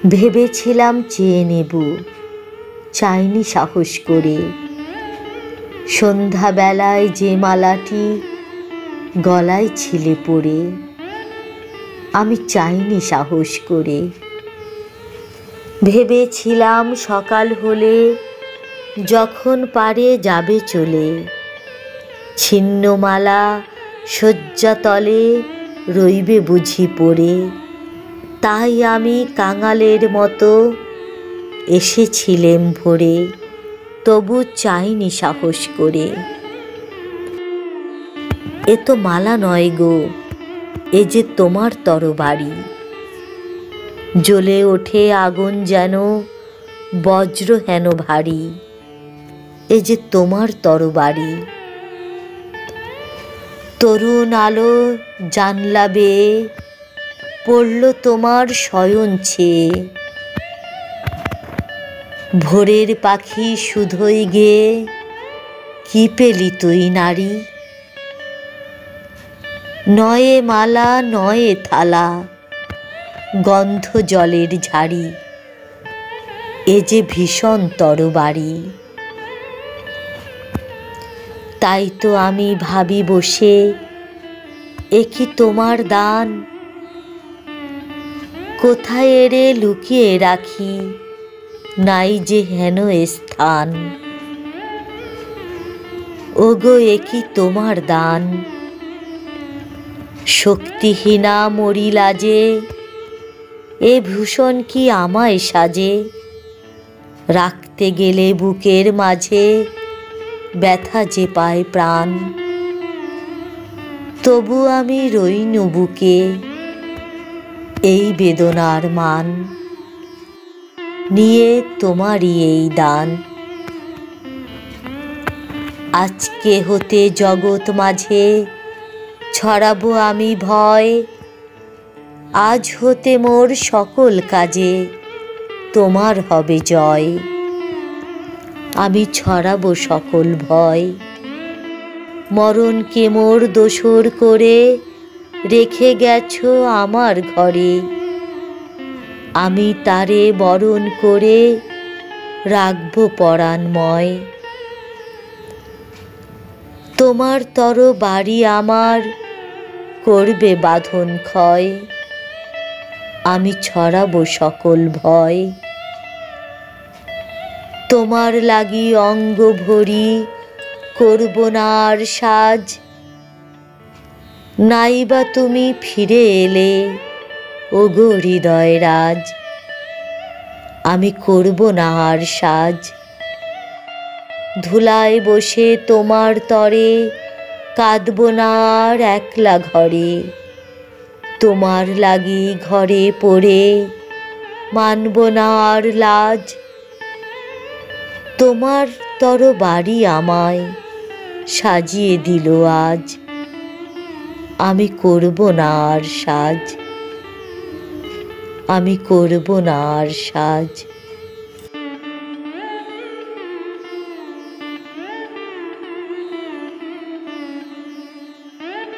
ভেবেছিলাম চেয়ে নেব, চাইনি সাহস করে। সন্ধ্যাবেলায় যে মালাটি গলায় ছিলে পড়ে, আমি চাইনি সাহস করে। ভেবেছিলাম সকাল হলে যখন পারে যাবে চলে, ছিন্ন মালা শয্যাতলে রইবে বুঝি পড়ে। তাই আমি কাঙালের মতো এসেছিলেম ভোরে, তবু চাইনি সাহস করে। এ তো মালা নয় গো, এ যে তোমার তরবারি। জ্বলে ওঠে আগুন যেন বজ্র হেন ভারী, এ যে তোমার তরবারি। তরুণ আলো জানলা বেয়ে পড়ল তোমার শয়ন ছেয়ে। ভোরের পাখি শুধোই গেয়ে কি পেলি তুই নারী? নয়ে মালা নয়ে থালা, গন্ধ জলের ঝাড়ি, এ যে ভীষণ তরবারি। তাই তো আমি ভাবি বসে, এ কি তোমার দান? কোথায় এরে লুকিয়ে রাখি, নাই যে হেন স্থান। ওগো এ কি তোমার দান? শক্তিহীনা মরি লাজে, এ ভূষণ কি আমায় সাজে? রাখতে গেলে বুকের মাঝে ব্যথা যে পায় প্রাণ। তবু আমি রইনু বুকে এই বেদনার মান, নিয়ে তোমারই এই দান। আজকে হতে জগৎ মাঝে ছড়াবো আমি ভয়, আজ হতে মোর সকল কাজে তোমার হবে জয়। আমি ছড়াবো সকল ভয়, মরণকে মোর দোসর করে রেখে গেছো আমার ঘরে। আমি তারে বরণ করে রাখবো পরাণময়। তোমার তরবারি আমার করবে বাঁধন ক্ষয়, আমি ছড়াবো সকল ভয়। তোমার লাগি অঙ্গ ভরি করব না আর সাজ, নাইবা তুমি ফিরে এলে ওগো হৃদয় রাজ। আমি করব না আর সাজ, ধুলায় বসে তোমার তরে কাঁদব না আর একলা ঘরে। তোমার লাগি ঘরে পড়ে মানব না আর লাজ। তোমার তরবারি আমায় সাজিয়ে দিল আজ, আমি করব না আর সাজ, আমি করব না আর সাজ।